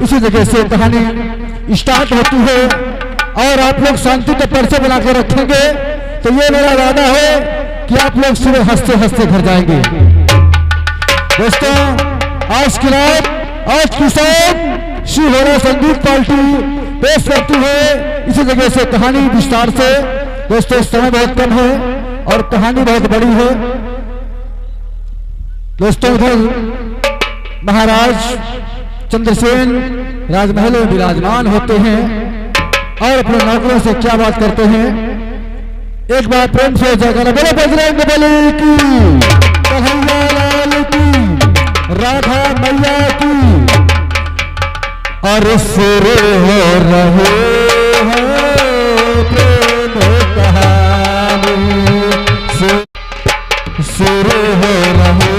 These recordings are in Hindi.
इसी जगह से कहानी स्टार्ट होती है और आप लोग शांति का परिचय बना के रखेंगे तो ये मेरा वादा है कि आप लोग सुबह हंसते हंसते घर जाएंगे। दोस्तों आज की रात आज की शाम श्री होरा संगीत पार्टी पेश करती है इसी जगह से कहानी विस्तार से। दोस्तों समय बहुत कम है और कहानी बहुत बड़ी है। दोस्तों इधर महाराज चंद्रसेन राजमहल में विराजमान होते हैं और अपने नौकरों से क्या बात करते हैं। एक बार प्रेम से जयकारा बोलो बजरंगबली की, कन्हैया लाल की, राधा मैया की। और शुरू हो रहे हैं प्रेम कहानी, शुरू हो रहे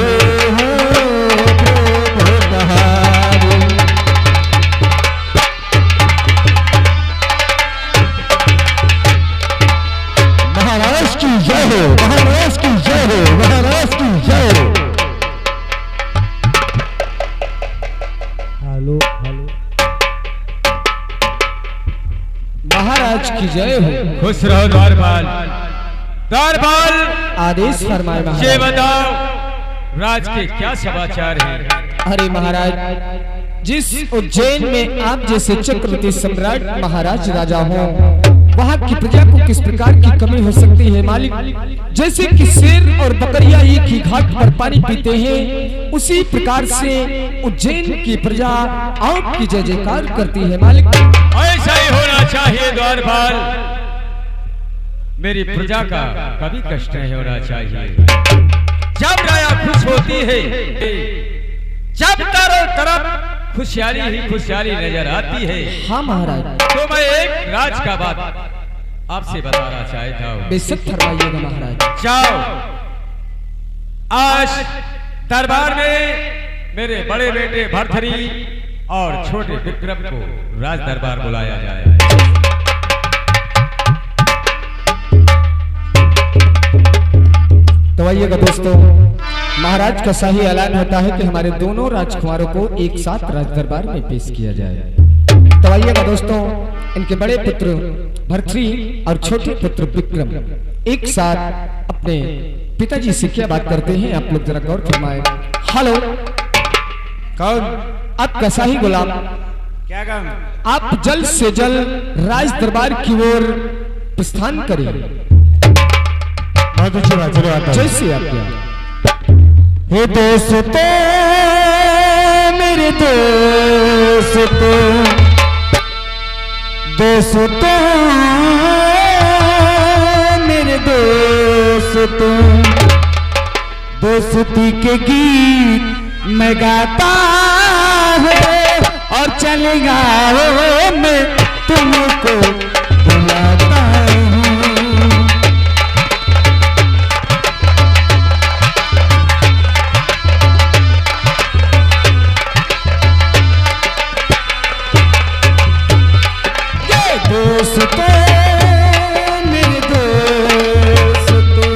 महाराज की जय हो। खुश रहो द्वारपाल। द्वारपाल आदेश फरमाए महाराज। ये बताओ राज के क्या समाचार हैं? अरे महाराज जिस उज्जैन में आप जैसे चक्रवर्ती सम्राट महाराज राजा हो वहाँ की प्रजा को किस प्रकार की कमी हो सकती है मालिक। जैसे कि शेर और बकरियां एक ही घाट पर पानी पीते हैं उसी प्रकार से उज्जैन की प्रजा आपकी जय जयकार करती है मालिक। ऐसा ही होना चाहिए द्वारपाल। मेरी प्रजा का कभी कष्ट नहीं होना चाहिए। जब राया खुश होती है जब चारों तरफ खुशहाली ही खुशहाली नजर आती है। हाँ महाराज। तो मैं एक राज का बात आपसे बताना चाहता हूँ। बेशक फरमाइएगा महाराज। जाओ आज दरबार में मेरे बड़े बेटे भरथरी और छोटे विक्रम को राज दरबार बुलाया जाए। तो आइएगा दोस्तों महाराज का शाही ऐलान होता है कि हमारे दोनों राजकुमारों को एक साथ राज दरबार में पेश किया जाए। तो आइएगा दोस्तों इनके बड़े पुत्र भरथरी और छोटे पुत्र विक्रम एक साथ अपने पिताजी से क्या बात करते हैं आप लोग जरा गौर फरमाए। हेलो कौन? आपका शाही गुलाम। क्या काम? आप जल्द से जल्द राज दरबार की ओर प्रस्थान करें। बहुत अच्छी बात। चलो आता हूं। जैसे आप हे दोस्तों मेरे दोस्तों दोस्तों मेरे दोस्तों दोस्ती के गीत मैं गाता हूँ और चलेगा मैं तुमको बुलाता हूँ। दोस्तों मेरे दोस्तों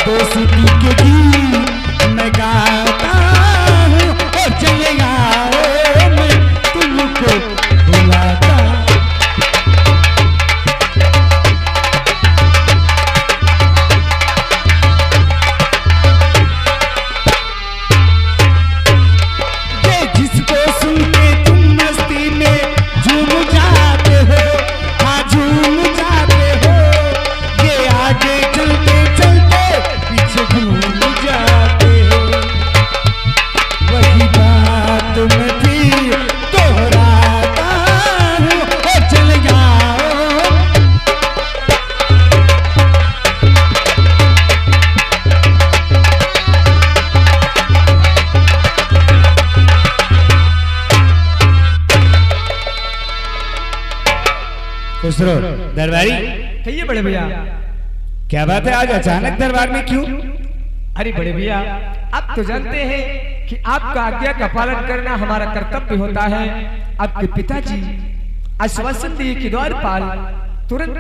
दोस्ती के गीत मैं गाता हूँ और चलेगा मैं तुमको बुलाता। ये जिसको सुन के तुम मस्ती में झूम जाते हो, हाँ झूम जाते हो, ये आगे चलते चलते पीछे भूल जाते हो। वही बात मैं फिर दोहराता हूँ और चल जाओ। खुश रहो दरबारी। कहिए बड़े भैया। क्या बात है आज अचानक दरबार में क्यों? अरे बड़े भैया आप तो जानते हैं कि आपका आज्ञा का पालन करना हमारा कर्तव्य होता है। आपके पिताजी आश्वासन दिए कि द्वारपाल तुरंत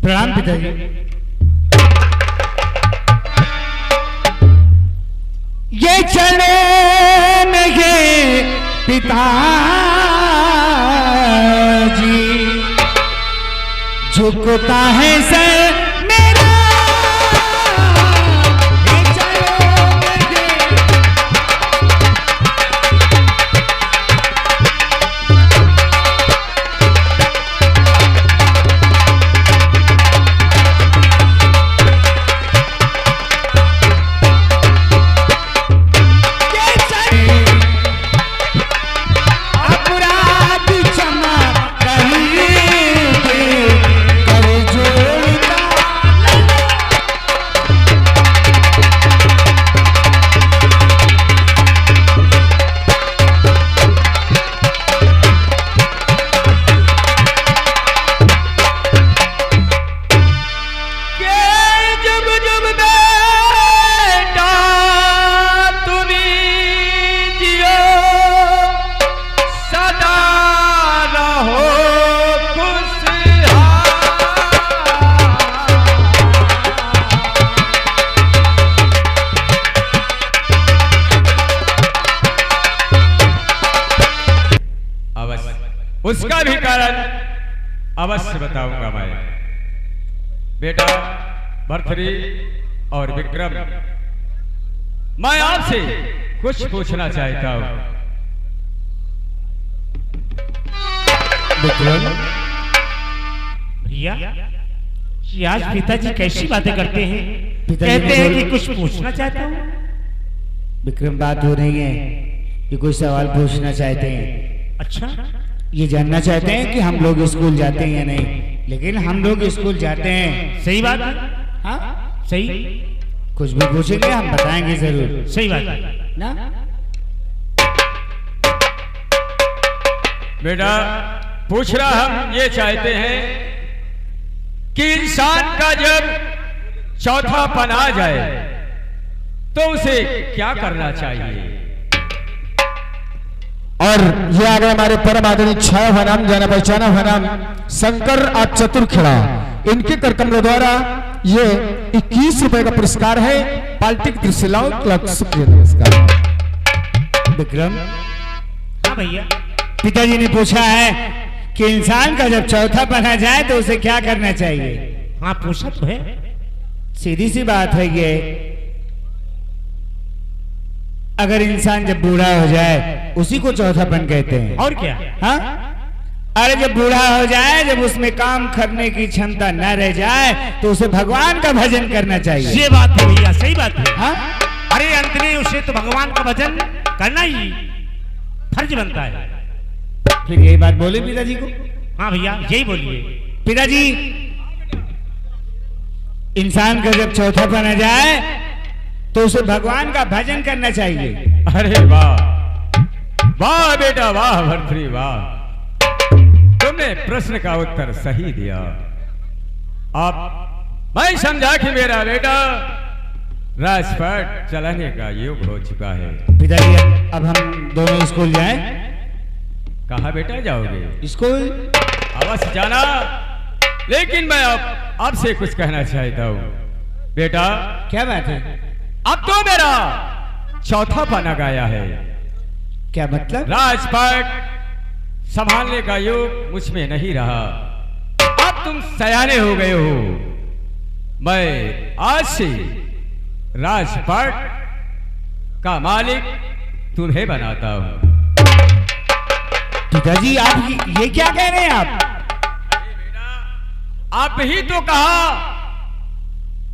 प्रणाम पिताजी। झुकता है सर मेरा, ये चलोगे। अपराध क्षमा करेंगे, कर जोड़ता। के जब जब बेटा तुम्हें जियो, सदा रहो खुशहाल। अवश्य उसका भी कारण अवश्य बताऊंगा मैं। बेटा भरथरी और विक्रम, मैं आपसे कुछ पूछना चाहता हूँ। विक्रम भैया, ये आज पिताजी कैसी बातें करते हैं? पिताजी कहते हैं बोल- कि कुछ पूछना चाहता हूँ। विक्रम, बात हो रही है कि कोई सवाल पूछना चाहते हैं। अच्छा, ये जानना चाहते हैं कि हम लोग स्कूल जाते हैं या नहीं। लेकिन हम लोग स्कूल जाते हैं। सही बात है। हाँ, सही कुछ भी पूछेंगे हम बताएंगे जरूर सही बात है। ना। बेटा पूछना हम ये चाहते हैं कि इंसान का जब चौथापन आ जाए तो उसे क्या करना चाहिए। और ये आ गए हमारे परम आदरणीय छाया भनाम जाना पहचाना भनाम शंकर आप चतुर खिड़ा, इनके कर कमरों द्वारा ये 21 रुपए का पुरस्कार है। पाल्टिक त्रिशिलाओं क्लब शुक्रिया नमस्कार। विक्रम, हाँ भैया, पिताजी ने पूछा है कि इंसान का जब चौथा बना जाए तो उसे क्या करना चाहिए। हाँ पूछा तो है। सीधी सी बात है ये, अगर इंसान जब बूढ़ा हो जाए उसी को चौथापन कहते हैं। और क्या? हाँ, अरे जब बूढ़ा हो जाए, जब उसमें काम करने की क्षमता न रह जाए तो उसे भगवान का भजन करना चाहिए। ये बात है भैया, सही बात है। हाँ, अरे अंत में उसे तो भगवान का भजन करना ही फर्ज बनता है। फिर यही बात बोले पिताजी को। हाँ भैया, यही बोलिए। पिताजी, इंसान का जब चौथा बना जाए तो उसे भगवान का भजन करना चाहिए। अरे वाह वाह बेटा, वाह भरथरी वाह, तुमने प्रश्न का उत्तर सही दिया। अब मैं समझा कि मेरा बेटा राजपाट चलाने का युग हो चुका है। पिताजी, अब हम दोनों स्कूल जाएं? कहाँ बेटा जाओगे? स्कूल अवश्य जाना, लेकिन मैं अब आपसे कुछ कहना चाहता हूँ। बेटा क्या बात है? अब तो मेरा चौथा पाना गाया है। क्या मतलब? राजपाट संभालने का योग मुझ में नहीं रहा। अब तुम सयाने हो गए हो। मैं आज से राजपाट का मालिक तुम्हें बनाता हूं। पिताजी, आप ये क्या कह रहे हैं आप? आप ही तो कहा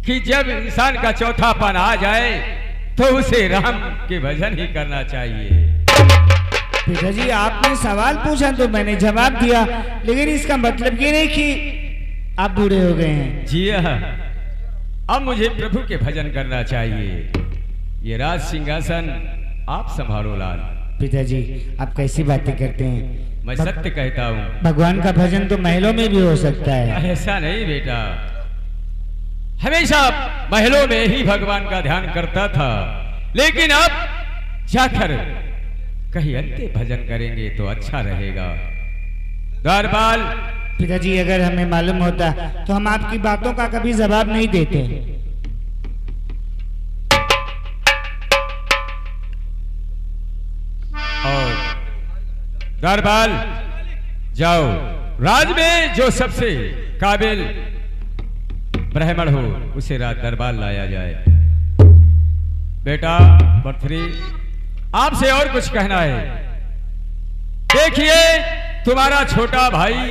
कि जब इंसान का चौथापन आ जाए तो उसे राम के भजन ही करना चाहिए। पिताजी, आपने सवाल पूछा तो मैंने जवाब दिया, लेकिन इसका मतलब ये नहीं कि आप बूढ़े हो गए हैं। जी हाँ, अब मुझे प्रभु के भजन करना चाहिए। ये राज सिंहासन आप संभालो लाल। पिताजी, आप कैसी बातें करते हैं? मैं सत्य कहता हूँ। भगवान का भजन तो महलों में भी हो सकता है। ऐसा नहीं बेटा, हमेशा महलों में ही भगवान का ध्यान करता था, लेकिन अब जाकर कहीं अंत्य भजन करेंगे तो अच्छा रहेगा। द्वारपाल, पिताजी, अगर हमें मालूम होता तो हम आपकी बातों का कभी जवाब नहीं देते। और द्वारपाल जाओ, राज में जो सबसे काबिल ब्राह्मण हो उसे रात दरबार लाया जाए। बेटा भर्तृ, आपसे और कुछ कहना है। देखिए तुम्हारा छोटा भाई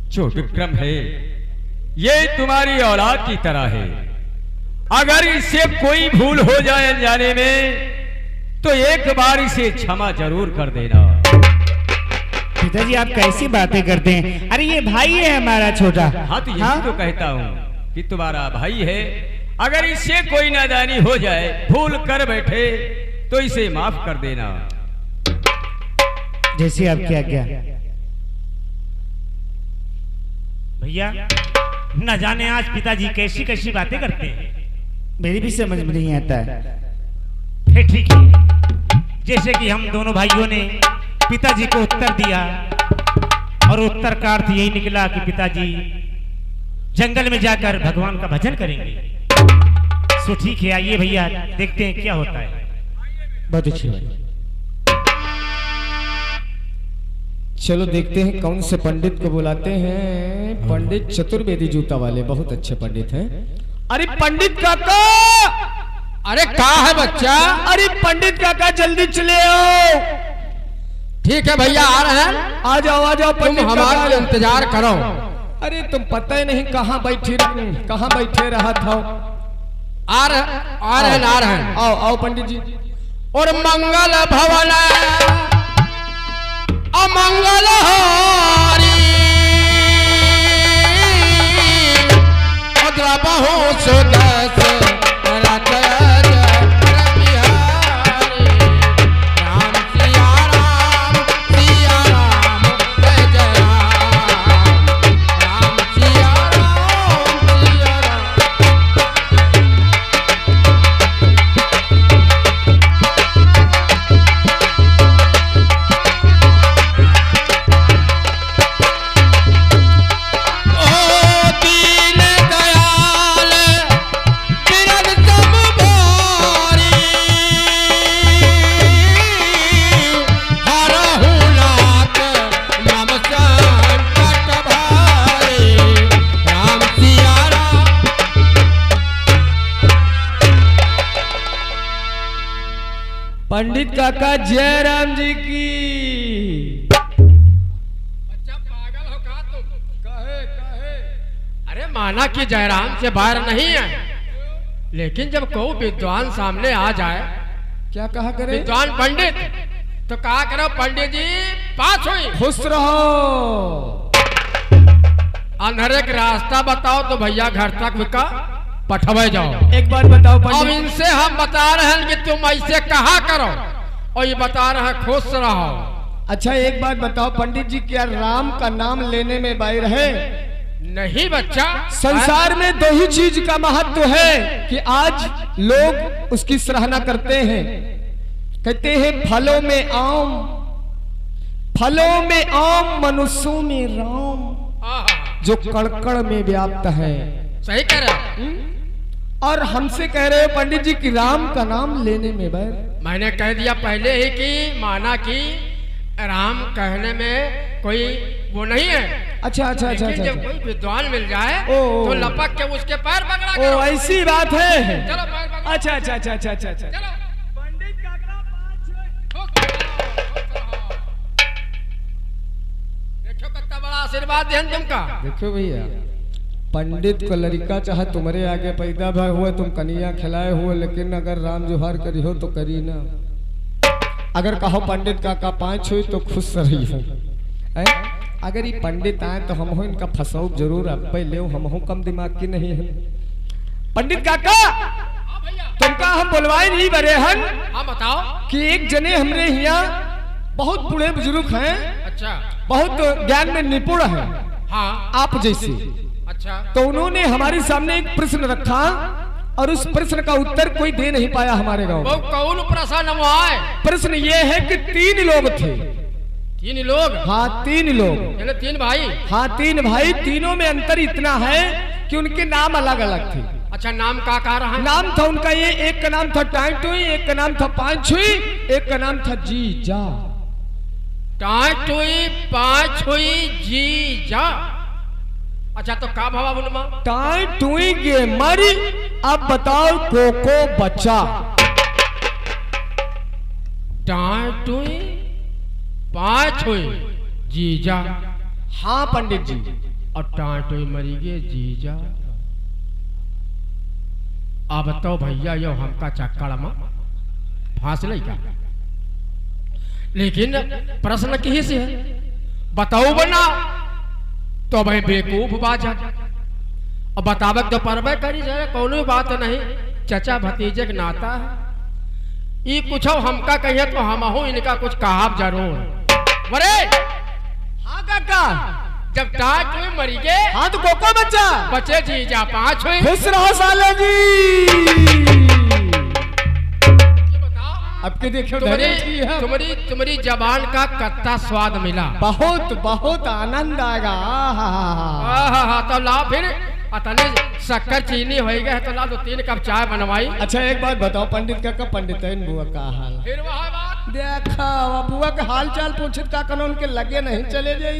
जो विक्रम है ये तुम्हारी औलाद की तरह है। अगर इससे कोई भूल हो जाए जाने में तो एक बार इसे क्षमा जरूर कर देना। पिताजी आप कैसी बातें करते हैं? अरे ये भाई है हमारा छोटा। हाँ तो यही तो कहता हूँ कि तुम्हारा भाई है। अगर इससे कोई नादानी हो जाए, भूल कर बैठे तो इसे माफ कर देना। जैसे आपकी आज्ञा। भैया न जाने आज पिताजी कैसी कैसी बातें करते हैं, मेरी भी समझ में नहीं आता है। फिर ठीक है, जैसे कि हम दोनों भाइयों ने पिताजी को उत्तर दिया और उत्तर का अर्थ यही निकला कि पिताजी जंगल में जाकर भगवान का भजन करेंगे। सो ठीक है, आइए भैया देखते हैं क्या होता है। बहुत अच्छी बात। चलो देखते हैं कौन से पंडित को बुलाते हैं। पंडित चतुर्वेदी जूता वाले, बहुत अच्छे पंडित हैं। अरे पंडित काका! अरे कहाँ है बच्चा? अरे पंडित काका जल्दी चले आओ। ठीक है भैया आ रहे हैं। आ जाओ तुम पंडित हमारा काका। इंतजार करो। अरे तुम पता ही नहीं कहाँ बैठे रहा था। आ रहे हैं। आओ आओ पंडित जी। और मंगल भवन अमंगल हारी बहु सुदस रथ बिहारी। राम सिया राम सिया राम जय जय राम। राम सिया राम सिया राम। पंडित काका जय राम जी की। बच्चा पागल हो कहा तुम? कहे अरे माना कि जयराम से बाहर नहीं है, लेकिन जब कोई विद्वान सामने आ जाए, क्या कहा करे? विद्वान पंडित, तो कहा करो पंडित जी पास हुई। खुश रहो। अंधेरे का रास्ता बताओ तो भैया घर तक विका पठवे जाओ। एक बार बताओ अब पंडित। इनसे हम बता रहे हैं कि तुम ऐसे कहा करो, और ये बता रहे हैं खुश रहो। अच्छा एक बात बताओ पंडित जी, क्या राम का नाम लेने में बैर है? नहीं बच्चा, संसार में दो ही चीज का महत्व है कि आज लोग उसकी सराहना करते हैं। कहते हैं फलों में आम मनुष्यों में राम, जो कड़कड़ में व्याप्त है। सही कह रहे हो। और हमसे कह रहे हो पंडित जी कि राम का नाम लेने में बैर। मैंने कह दिया पहले ही कि माना कि राम कहने में कोई वो नहीं है। अच्छा अच्छा अच्छा लेकिन अच्छा जब कोई विद्वान मिल जाए ओ। तो लपक के उसके पैर पकड़ा ओ करो। ऐसी बात है। चलो पैर पकड़ो। अच्छा अच्छा अच्छा अच्छा अच्छा अच्छा। चलो पंडित काका देखो कितना बड़ा आशीर्वाद है तुमका। देखो भैया, पंडित को लड़का चाहे तुम्हारे आगे पैदा भय हुए, तुम कन्या खिलाए हुए, लेकिन अगर राम जोहार करी हो तो करी ना। अगर कहो पंडित काका पाँच हुई तो खुश रही हो। अगर ये पंडित आए तो हम हो इनका फसाओ जरूर। अब पहले हम हो कम दिमाग की नहीं है। पंडित काका तुमका हम बोलवाए नहीं बरे हन। हाँ बताओ। कि एक जने हमरे यहाँ बहुत बूढ़े बुजुर्ग हैं, अच्छा बहुत ज्ञान में निपुण है, हाँ आप जैसे। अच्छा तो उन्होंने हमारे सामने एक प्रश्न रखा और उस प्रश्न का उत्तर कोई दे नहीं पाया हमारे गांव वो में। कौन प्रश्न वो आए? प्रश्न ये है कि 3 लोग थे। 3 लोग? हाँ 3 लोग। चलो 3 भाई। हाँ 3 भाई। तीनों में अंतर इतना है कि उनके नाम अलग अलग थे। अच्छा नाम का कह रहा है? नाम था उनका ये, एक का नाम था टाइटुई, एक का नाम था पांचुई, एक का नाम था जीजा। टाइटुई, पांचुई, जीजा। अच्छा तो का भावा बुनमा? टाई टुई गे मरी। अब बताओ कोको बच्चा। टाई टुई पाँच हुई जीजा। हाँ पंडित जी। और टाई टुई मरी गे जीजा। अब तो भैया यो हमका चक्कर में फांस ले का। लेकिन प्रश्न कहीं से है बताओ बना तो भाई बेवकूफ बाजा। अब बतावक तो परबे करी जाए कोनो बात नहीं, चचा भतीजे के नाता है। ये कुछ हमका कहिए तो हम हो इनका कुछ कहा जरूर। मरे हाँ काका। जब टाट हुई मरी गे। हाँ तो कोको बच्चा। बचे जीजा पाँच हुई। खुश रहो साले जी। अब के देखो तुम्हारी जबान का कत्ता स्वाद मिला। बहुत बहुत आनंद आएगा। हाँ तो ला फिर अतने शक्कर चीनी हो गए तो ला 2-3 कप चाय बनवाई। अच्छा एक बात बताओ पंडित का पंडित बुआ का हाल? फिर वह बात देखा बुआ का हाल चाल पूछत का कानून के लगे नहीं चले जाई।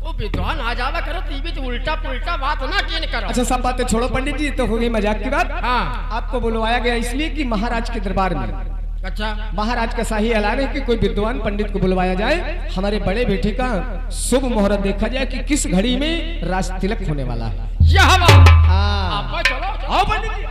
वो विद्वान आ जावा करो टीवी तो उल्टा पुल्टा बात ना किन करो। अच्छा सब बातें छोड़ो पंडित जी, तो हो गई मजाक की बात। हाँ आपको बुलवाया गया इसलिए कि महाराज के दरबार में। अच्छा महाराज का शाही ऐलान है कि कोई विद्वान पंडित को बुलवाया जाए, हमारे बड़े बेटे का शुभ मुहूर्त देखा जाए कि किस घड़ी में राज तिलक होने वाला है। यह बात। हाँ अब चलो आओ पंडित जी।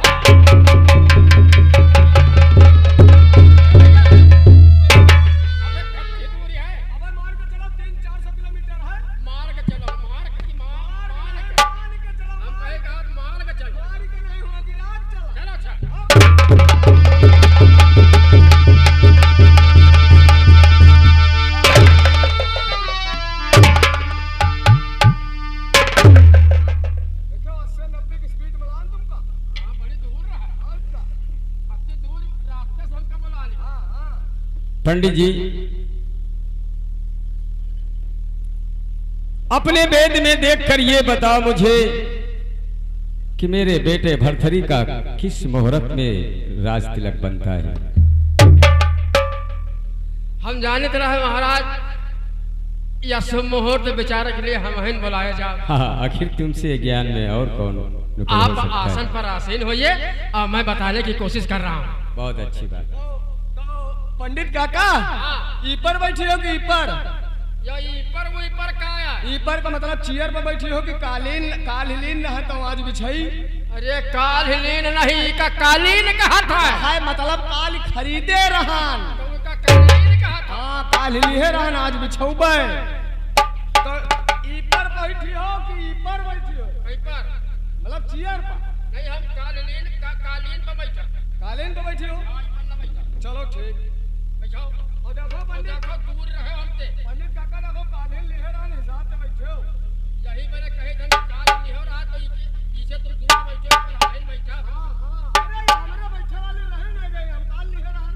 पंडित जी अपने वेद में देखकर ये बताओ मुझे कि मेरे बेटे भरथरी का किस मुहूर्त में राज तिलक बनता है? हम जानत रहे महाराज या शुभ मुहूर्त विचार के लिए हम हन बुलाया जा। हाँ आखिर तुमसे ज्ञान में और कौन आप आसन पर आसीन होइए और मैं बताने की कोशिश कर रहा हूँ। बहुत अच्छी बात। पंडित काका ईपर बैठी हो कि ईपर? या ईपर वो ईपर का है? ईपर का मतलब चेयर पर बैठी हो कि कालीन न तो आज बिछाई? अरे कालीन नहीं का कालीन कहा था। है मतलब काल खरीदे रहन तो उनका कालीन कहा था। हाँ काल लिए रहन आज बिछौबे। तो ईपर बैठी हो कि ईपर बैठी हो? ईपर मतलब चेयर पर नहीं, हम कालीन पर बैठा। कालीन पर बैठी हो? चलो ठीक बैठाओ। और देखो पंडित, देखो दूर रहे हमसे। पंडित काका देखो कालीन लिए रहन हिसाब से बैठे हो। यही मैंने कहे थे कालीन नहीं हो रहा तो पीछे तुम दूर बैठे हो कालीन बैठा। हाँ अरे हमारे बैठे वाले रहे नहीं गए, हम काल लिए रहन।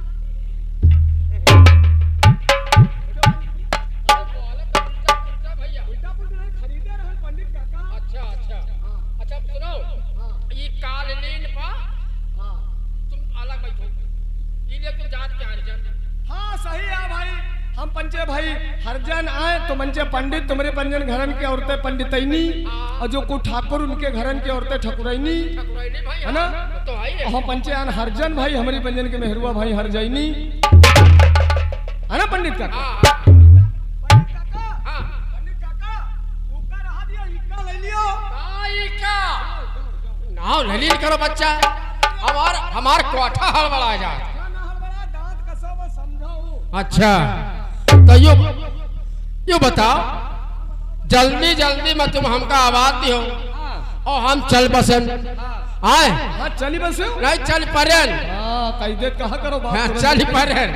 भैया उल्टा पुल्टा नहीं खरीदे रहन पंडित काका। अच्छा अच्छा सुनो ये कालीन पर तुम अलग बैठो, इसलिए तुम जात के हरिजन। हाँ सही है भाई, हम पंचे भाई हरजन आए तो मंचे पंडित, तुम्हारे पंजन घरन की औरतें पंडितैनी और जो को ठाकुर उनके घरन की औरतें ठकुरैनी, ठकुराइनी भाई है ना? तो है ही। हम पंचे आन हरजन भाई, हमारी पंजन के मेहरुआ भाई हरजैनी, है ना पंडित काका? हाँ पंडित काका, हाँ पंडित काका ऊपर रहा दिया, इक्का ले लियो। आई का नाव ललील करो बच्चा, हमार कोठा हड़बड़ा जा। दांत कसो मैं समझाऊं। अच्छा तो यो बताओ जल्दी जल्दी में तुम हमका आवाज दियो और हम चल बसन आए। हाँ चली बस नहीं चल परेन। हाँ कही देत कहा करो बात। हाँ चल परेन।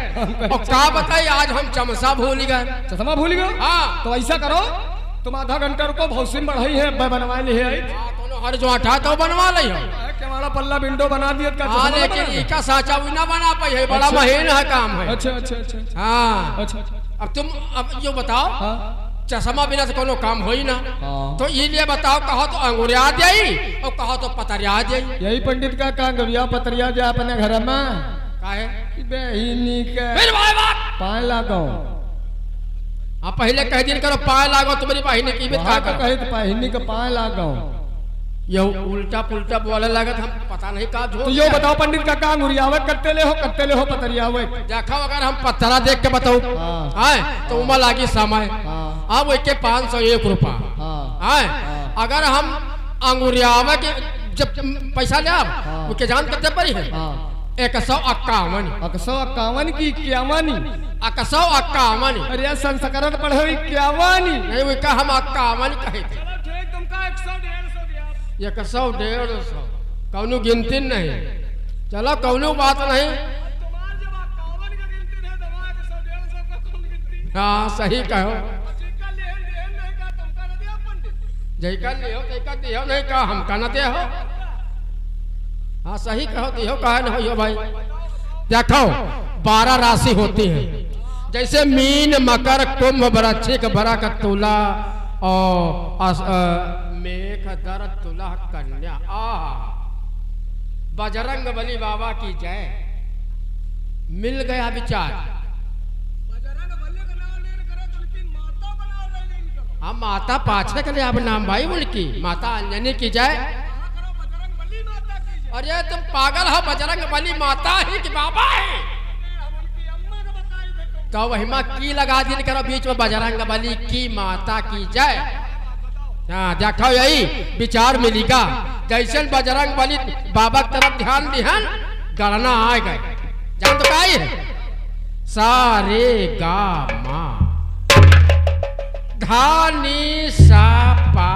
और का बताई आज हम चमसा भूल गए। चश्मा भूल गए? हाँ तो ऐसा करो तुम आधा घंटा रुको, भौसिन बढ़ाई है बनवा ली है। हर जो हटा तो बनवा ली हो हमारा पल्ला विंडो बना दिया का। हाँ लेकिन इसका साचा भी ना बना पाई है, बड़ा महीन है काम है। अच्छा अच्छा अच्छा हाँ अच्छा। अब तुम अब यो बताओ हाँ चश्मा बिना से कोनो काम हो ही ना। हाँ। तो ये लिए बताओ कहो तो अंगुरिया जाई और कहो तो पतरिया जाई। यही पंडित का गविया पतरिया जा अपने घर में काहे बहनी के फिर भाई बात पाए लागो। हाँ पहले कह दिन करो पाए लागो तुम्हारी बहिनी की भी वहाँ तो कहे तो पहिनी का पाए लागो। ये उल्टा पुल्टा बोले लागत हम पता नहीं का तो यो बताओ पंडित का काम उरियावे करते ले हो पतरियावे। देखो अगर हम पत्थरा देख के बताओ हाँ तो उमा लागी समय अब एक 501 रुपया हाँ अगर हम अंगुरियावे के जब पैसा ले आप उसके जान करते पड़ी है 151 151 की इक्यावानी 151 अरे संस्करण पढ़े 51 नहीं वो का हम 51 कहे थे तुमका 100 150 कौनो गिनती नहीं चलो कौनो बात नहीं हाँ सही कहो जैका लियो तैका दियो नहीं कहा हम का न दे हो हाँ सही कहो दियो कहा न हो भाई देखो 12 राशि होती है जैसे मीन मकर कुंभ वृश्चिक भरक तुला और मेघ दर तुला कन्या बजरंग बली बाबा की जय मिल गया विचार हम माता पाछे के लिए अब नाम भाई उनकी माता अंजनी की जय अरे तुम पागल हो बजरंग बली माता ही कि बाबा है तो वही माँ की लगा दिन करो बीच में बजरंग बली की माता की जय हाँ देखो यही विचार मिलेगा जैसे बजरंग बली बाबा की तरफ ध्यान दिहन गणना आ गए जान तो काई है सारे गा माँ धानी सा पा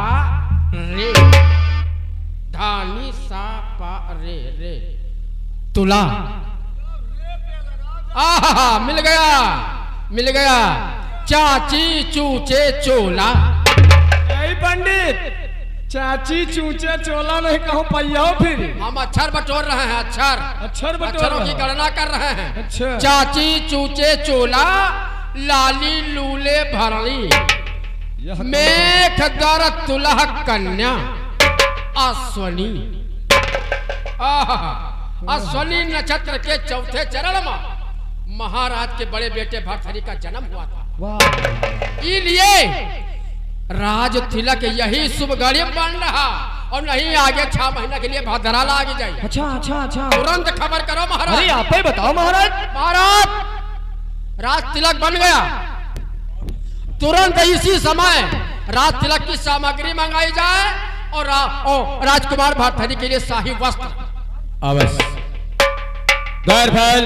रे धानी सा पा रे रे तुला मिल गया चाची चूचे चोला पंडित चाची चूचे चोला नहीं कहूँ पैया फिर हम अक्षर बटोर रहे हैं अक्षरों की गणना कर रहे हैं अच्छा चाची चूचे चोला लाली लूले भरणी मेघ दर तुलह कन्या अश्वनी अश्वनी नक्षत्र के चौथे चरण में महाराज के बड़े बेटे भरथरी का जन्म हुआ था इसलिए राज तिलक यही शुभ घड़ी बन रहा और नहीं आगे 6 महीने के लिए भद्रा लाग जाए अच्छा तुरंत खबर करो महाराज अरे आप ही बताओ महाराज राज तिलक बन गया तुरंत इसी समय राज तिलक की सामग्री मंगाई जाए और राजकुमार भरथरी के लिए शाही वस्त्र अवश्य द्वारपाल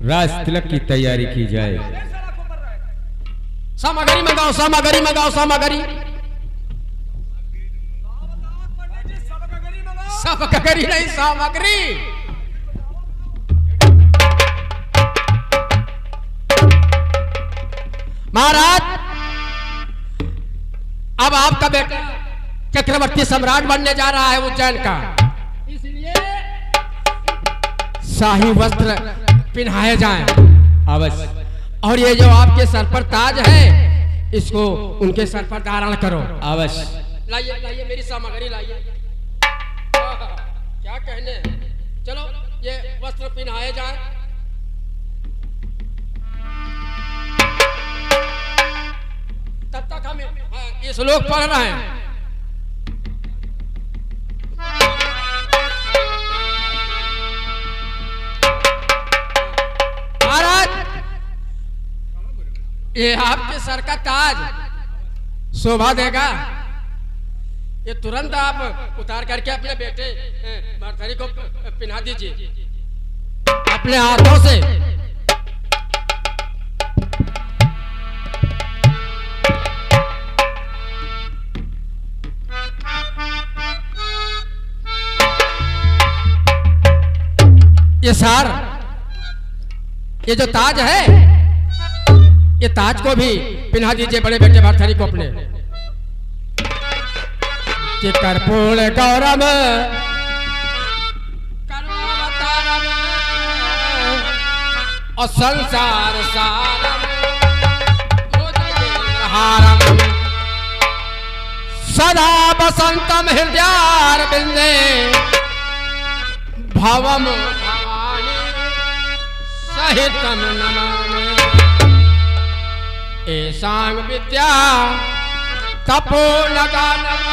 राज तिलक की तैयारी की जाए सामग्री मंगाओ सामग्री नहीं सामग्री महाराज अब आपका बेटा चक्रवर्ती सम्राट बनने जा रहा है उज्जैन का इसलिए शाही वस्त्र पहनाए जाएं अवश्य और ये जो आपके सर पर ताज है इसको उनके सर पर धारण करो अवश्य लाइए मेरी सामग्री लाइए क्या कहने चलो ये वस्त्र पहनाए जाए तब तक हम ये श्लोक पढ़ रहे हैं महाराज ये आपके सर का ताज शोभा देगा ये तुरंत आप उतार करके अपने बेटे भरथरी को पहना दीजिए अपने हाथों से ये सार ये जो ताज है ये ताज को भी पहना दीजिए बड़े बेटे भरथरी को अपने कि कर्पूर गौरव और संसार सारम हारम सदा बसंतम हृदयार बिंदे भवम भवानी सहितम नमामि ऐसांग विद्या तपो न दानम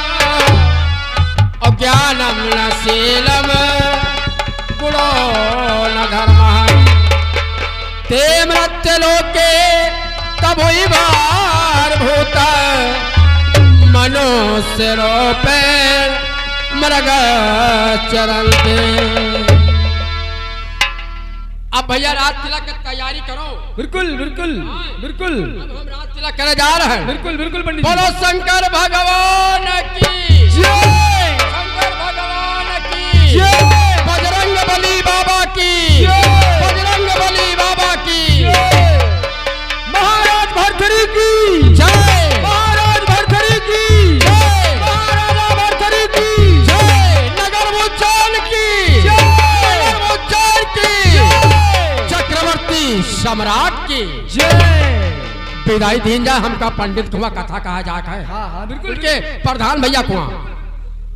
अज्ञानम न शीलम गुणो न धर्म ते मृत्य लोके तभुई बार भूत मनुष्य रूपे मृग चरन्ते। अब भैया रात तिलक की तैयारी करो। बिल्कुल बिल्कुल बिल्कुल। अब हम रात तिलक करने जा रहे हैं। बिल्कुल बिल्कुल पंडित जी। बोलो शंकर भगवान की जय। शंकर भगवान की जय। बजरंग बली बाबा की जय। बजरंग बली बाबा की महाराज भरथरी की जय। महाराज भरथरी की जय। महाराजा भरथरी की जय। नगर उज्जैन की जय। नगर उज्जैन की चक्रवर्ती सम्राट की जय। विदाई दीन जा। हमका पंडित कुआ कथा कहा जाता है। हाँ हाँ बिल्कुल के प्रधान भैया कुआ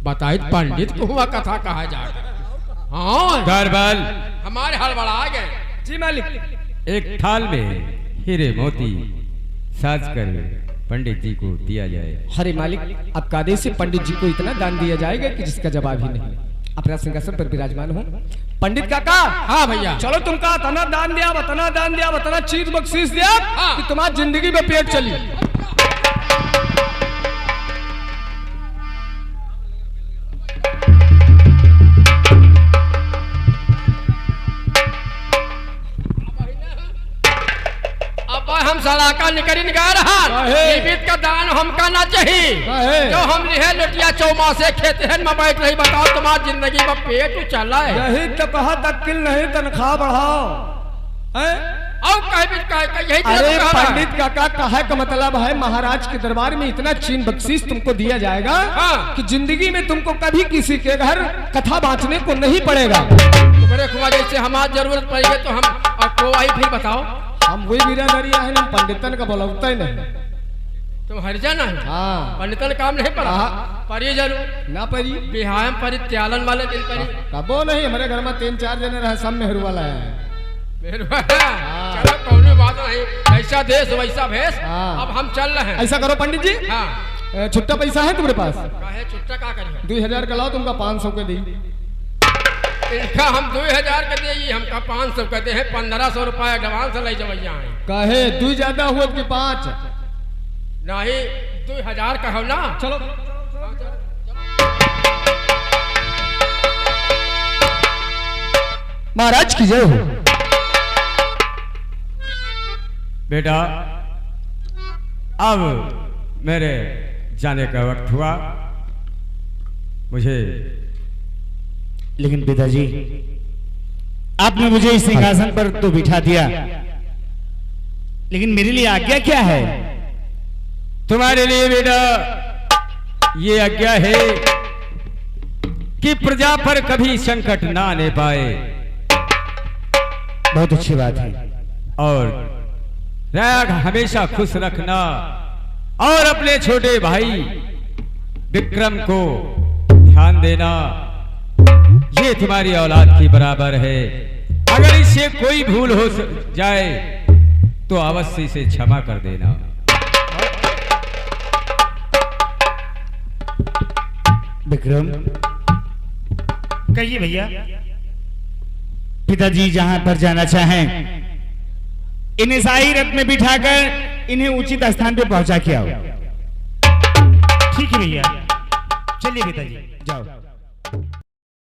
बताई पंडित कुआ कथा कहा जाता है। हाँ गौरबल हमारे हड़बड़ा गए। जी मालिक। एक थाल में हीरे मोती साज कर पंडित जी को दिया जाए। हरे मालिक आपका आदेश से पंडित जी को इतना दान दिया जाएगा कि जिसका जवाब ही नहीं। अपना सिंहासन पर विराजमान हो पंडित काका। हाँ भैया चलो तुमका तना दान दिया तना चीज बख्शीश दिया हाँ। कि तुम्हारी जिंदगी में पेट चली। अब हम सलाका निकरी निकाल रहा जीवित का दान हमका ना चाहिए। जो हम रहे लुटिया चौमा से खेते हैं मैं बैठ रही। बताओ तुम्हारी जिंदगी में पेट चल रहा है। यही तो कहा तक्किल नहीं तनख्वाह बढ़ाओ है? और यही अरे पंडित काका कहा का मतलब है महाराज के दरबार में इतना चीन बख्शीश तुमको दिया जाएगा हाँ। कि जिंदगी में तुमको कभी किसी के घर कथा बांटने को नहीं पड़ेगा। तुम्हारे कुमार जैसे हमारी जरूरत पड़ेगी तो हम आपको आई फिर बताओ। हम वही बिरादरिया है ना पंडितन का बोलता ही नहीं। तुम हरिजन है। हाँ पंडितन काम नहीं पड़ा हाँ। परी जरूर ना परी बिहार परी त्यालन वाले दिन परी कबो नहीं। हमारे घर में 3-4 जने रहे सब मेहरू वाला है। चलो कोई बात नहीं। ऐसा देश वैसा भेष। हाँ। अब हम चल रहे हैं। ऐसा करो पंडित जी हाँ छुट्टा पैसा है तुम्हारे पास? काहे छुट्टा का करिए 2000 का लाओ तुमका 500 के दी। इनका हम 2000 के दे हमका 500 के दे 1500 रुपया एडवांस ले जवैया है। कहे 2 ज्यादा हुआ कि 5? नहीं 2000 का हो ना। चलो महाराज की जय हो। बेटा अब मेरे जाने का वक्त हुआ। मुझे लेकिन पिताजी आपने मुझे इस सिंहासन पर तो बिठा दिया, लेकिन मेरे लिए आज्ञा क्या है? तुम्हारे लिए बेटा ये आज्ञा है कि प्रजा पर कभी संकट ना आने पाए। बहुत अच्छी बात है। और राग हमेशा खुश रखना और अपने छोटे भाई विक्रम को ध्यान देना। ये तुम्हारी औलाद की बराबर है। अगर इससे कोई भूल हो जाए तो अवश्य इसे क्षमा कर देना। विक्रम कहिए भैया। पिताजी जहां पर जाना चाहें इन्हें शाही रथ में बिठाकर इन्हें उचित स्थान पे पहुंचा के आओ। ठीक है भैया, चलिए पिताजी जाओ।